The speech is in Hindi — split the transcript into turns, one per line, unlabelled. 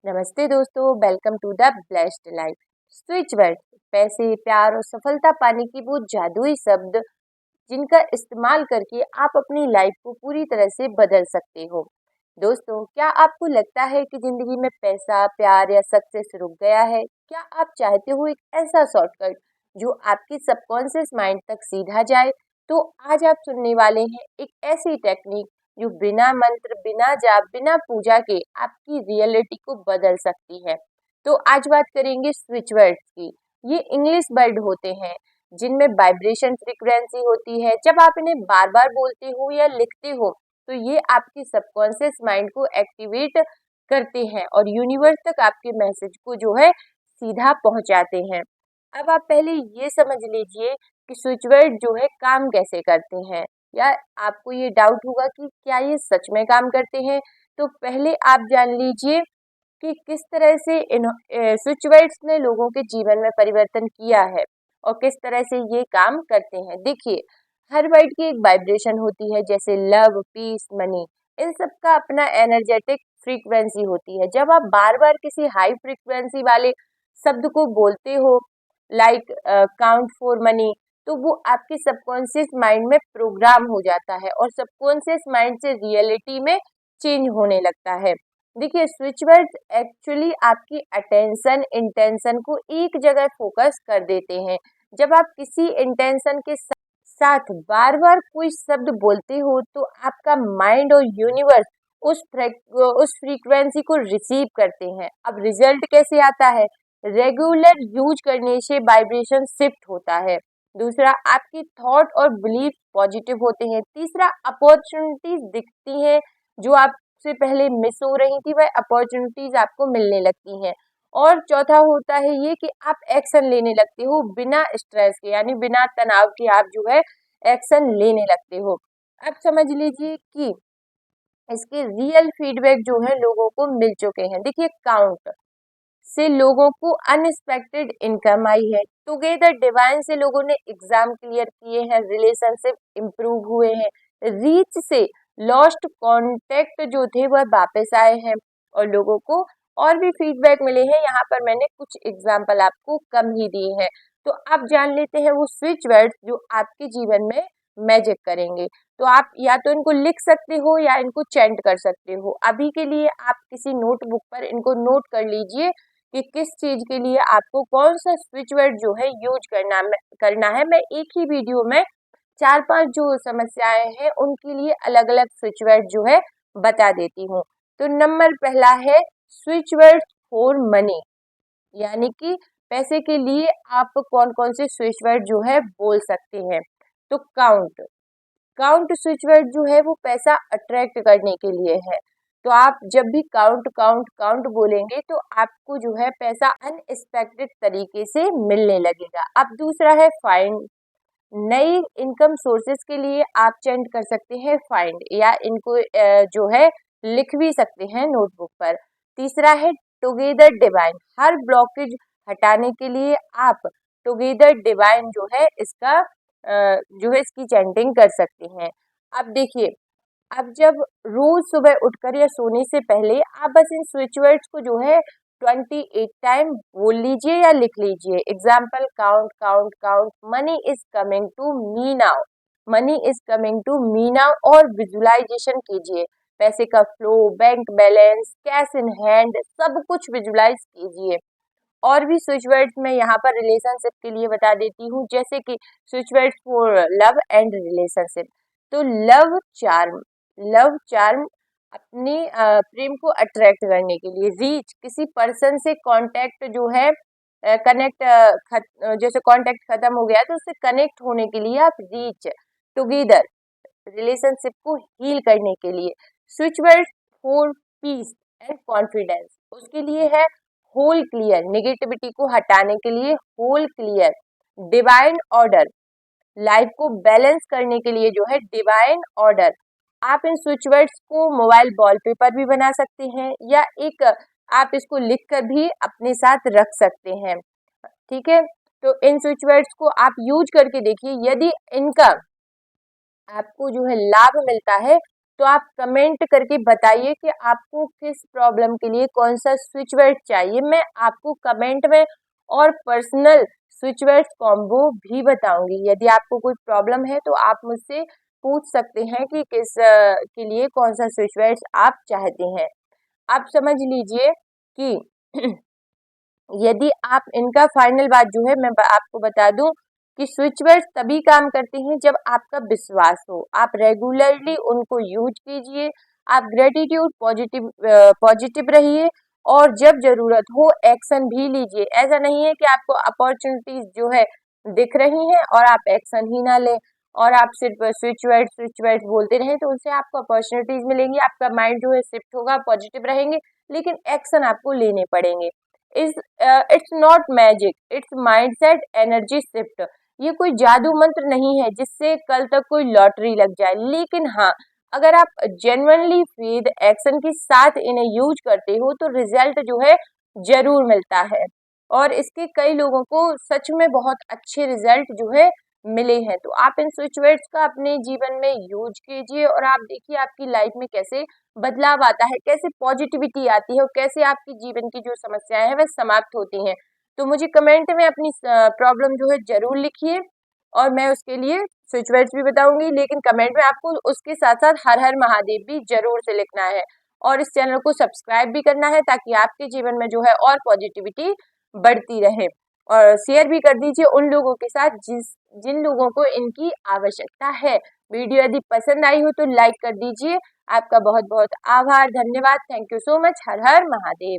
नमस्ते दोस्तों, welcome to the blessed life. Switch word पैसे, प्यार और सफलता पाने की वो जादुई शब्द जिनका इस्तेमाल करके आप अपनी लाइफ को पूरी तरह से बदल सकते हो। दोस्तों, क्या आपको लगता है कि जिंदगी में पैसा, प्यार या सक्सेस रुक गया है? क्या आप चाहते हो एक ऐसा शॉर्टकट जो आपकी सबकॉन्शियस माइंड तक सीधा जाए? तो आज आप सुनने वाले हैं एक ऐसी टेक्निक जो बिना मंत्र, बिना जाप, बिना पूजा के आपकी रियलिटी को बदल सकती है। तो आज बात करेंगे स्विच वर्ड्स की। ये इंग्लिश वर्ड होते हैं जिनमें वाइब्रेशन फ्रीक्वेंसी होती है। जब आप इन्हें बार बार बोलते हो या लिखते हो तो ये आपकी सबकॉन्शियस माइंड को एक्टिवेट करते हैं और यूनिवर्स तक आपके मैसेज को जो है सीधा पहुंचाते हैं। अब आप पहले ये समझ लीजिए कि स्विच वर्ड जो है काम कैसे करते हैं, या आपको ये डाउट होगा कि क्या ये सच में काम करते हैं। तो पहले आप जान लीजिए कि किस तरह से इन स्विच वर्ड्स ने लोगों के जीवन में परिवर्तन किया है और किस तरह से ये काम करते हैं। देखिए, हर वर्ड की एक वाइब्रेशन होती है, जैसे लव, पीस, मनी। इन सब का अपना एनर्जेटिक फ्रीक्वेंसी होती है। जब आप बार बार किसी हाई फ्रीक्वेंसी वाले शब्द को बोलते हो, लाइक काउंट फॉर मनी, तो वो आपके सबकॉन्शियस माइंड में प्रोग्राम हो जाता है और सबकॉन्शियस माइंड से रियलिटी में चेंज होने लगता है। देखिए, स्विच वर्ड्स एक्चुअली आपकी अटेंशन, इंटेंशन को एक जगह फोकस कर देते हैं। जब आप किसी इंटेंशन के साथ बार बार कोई शब्द बोलते हो तो आपका माइंड और यूनिवर्स उस फ्रीक्वेंसी को रिसीव करते हैं। अब रिजल्ट कैसे आता है? रेगुलर यूज करने से वाइब्रेशन शिफ्ट होता है। दूसरा, आपकी थॉट और बिलीफ पॉजिटिव होते हैं। तीसरा, अपॉर्चुनिटीज दिखती हैं जो आपसे पहले मिस हो रही थी, वह अपॉर्चुनिटीज आपको मिलने लगती हैं। और चौथा होता है ये कि आप एक्शन लेने लगते हो बिना स्ट्रेस के, यानी बिना तनाव के आप जो है एक्शन लेने लगते हो। अब समझ लीजिए कि इसके रियल फीडबैक जो है लोगों को मिल चुके हैं। देखिए, काउंट से लोगों को अनएक्सपेक्टेड इनकम आई है। टुगेदर डिवाइन से लोगों ने एग्जाम क्लियर किए हैं, रिलेशनशिप इम्प्रूव हुए हैं। रीच से लॉस्ट कॉन्टेक्ट जो थे वह वापस आए हैं और लोगों को और भी फीडबैक मिले हैं। यहाँ पर मैंने कुछ एग्जाम्पल आपको कम ही दिए हैं। तो आप जान लेते हैं वो स्विच वर्ड्स जो आपके जीवन में मैजिक करेंगे। तो आप या तो इनको लिख सकते हो या इनको चैंट कर सकते हो। अभी के लिए आप किसी नोटबुक पर इनको नोट कर लीजिए कि किस चीज के लिए आपको कौन सा स्विच वर्ड जो है यूज करना है। मैं एक ही वीडियो में 4-5 जो समस्याएं हैं उनके लिए अलग अलग स्विच वर्ड जो है बता देती हूँ। तो नंबर पहला है स्विच वर्ड फॉर मनी, यानी कि पैसे के लिए आप कौन कौन से स्विच वर्ड जो है बोल सकते हैं। तो काउंट, काउंट स्विच वर्ड जो है वो पैसा अट्रैक्ट करने के लिए है। तो आप जब भी काउंट काउंट काउंट बोलेंगे तो आपको जो है पैसा अनएक्सपेक्टेड तरीके से मिलने लगेगा। अब दूसरा है फाइंड, नई इनकम सोर्सेज के लिए आप चेंट कर सकते हैं फाइंड, या इनको जो है लिख भी सकते हैं नोटबुक पर। तीसरा है टुगेदर डिवाइन, हर ब्लॉकेज हटाने के लिए आप टुगेदर डिवाइन जो है इसका जो है इसकी चैंटिंग कर सकते हैं। अब देखिए, अब जब रोज सुबह उठकर या सोने से पहले आप बस इन स्विच वर्ड्स को जो है 28 टाइम बोल लीजिए या लिख लीजिए। Example, count count count, money is coming to me now, money is coming to me now. और विजुलाइजेशन कीजिए, पैसे का flow, bank balance, cash in hand, सब कुछ विजुलाइज कीजिए। और भी स्विच वर्ड्स मैं यहाँ पर रिलेशनशिप के लिए बता देती हूँ, जैसे कि switch words for love and relationship. तो लव चार्म, लव चार्म अपनी प्रेम को अट्रैक्ट करने के लिए। रीच, किसी पर्सन से कांटेक्ट जो है कनेक्ट, जैसे कांटेक्ट खत्म हो गया तो उससे कनेक्ट होने के लिए आप रीच। टुगेदर, रिलेशनशिप को हील करने के लिए। Switch word for piece and confidence, उसके लिए है होल क्लियर, नेगेटिविटी को हटाने के लिए whole clear. Divine order, life को बैलेंस करने के लिए जो है डिवाइन ऑर्डर। आप इन स्विच वर्ड्स को मोबाइल वॉलपेपर भी बना सकते हैं, या एक आप इसको लिखकर भी अपने साथ रख सकते हैं। ठीक है, तो इन स्विच वर्ड्स को आप यूज करके देखिए। यदि इनका आपको जो है लाभ मिलता है तो आप कमेंट करके बताइए कि आपको किस प्रॉब्लम के लिए कौन सा स्विच वर्ड चाहिए। मैं आपको कमेंट में और पर्सनल स्विच वर्ड्स कॉम्बो भी बताऊंगी। यदि आपको कोई प्रॉब्लम है तो आप मुझसे पूछ सकते हैं कि किस के लिए कौन सा स्विच वर्ड्स आप चाहते हैं। आप समझ लीजिए कि यदि आप इनका फाइनल बात जो है मैं आपको बता दूं कि स्विच वर्ड्स तभी काम करते हैं जब आपका विश्वास हो। आप रेगुलरली उनको यूज कीजिए, आप ग्रेटिट्यूड पॉजिटिव रहिए और जब जरूरत हो एक्शन भी लीजिए। ऐसा नहीं है कि आपको अपॉर्चुनिटीज जो है दिख रही हैं और आप एक्शन ही ना लें और आप सिर्फ स्विच वर्ड्स बोलते रहें, तो उनसे आपको अपॉर्चुनिटीज मिलेंगी, आपका माइंड जो है शिफ्ट होगा, पॉजिटिव रहेंगे, लेकिन एक्शन आपको लेने पड़ेंगे। It's not magic, it's mindset energy shift. ये कोई जादू मंत्र नहीं है जिससे कल तक कोई लॉटरी लग जाए, लेकिन हाँ, अगर आप जेन्युइनली विद एक्शन के साथ इन्हें यूज करते हो तो रिजल्ट जो है जरूर मिलता है। और इसके कई लोगों को सच में बहुत अच्छे रिजल्ट जो है मिले हैं। तो आप इन स्विच वर्ड्स का अपने जीवन में यूज कीजिए और आप देखिए आपकी लाइफ में कैसे बदलाव आता है, कैसे पॉजिटिविटी आती है और कैसे आपकी जीवन की जो समस्याएं हैं वह समाप्त होती हैं। तो मुझे कमेंट में अपनी प्रॉब्लम जो है जरूर लिखिए और मैं उसके लिए स्विच वर्ड्स भी बताऊंगी, लेकिन कमेंट में आपको उसके साथ साथ हर हर महादेव भी जरूर से लिखना है और इस चैनल को सब्सक्राइब भी करना है ताकि आपके जीवन में जो है और पॉजिटिविटी बढ़ती रहे। और शेयर भी कर दीजिए उन लोगों के साथ जिन लोगों को इनकी आवश्यकता है। वीडियो यदि पसंद आई हो तो लाइक कर दीजिए। आपका बहुत बहुत आभार, धन्यवाद, thank you so much. Her her Mahadev.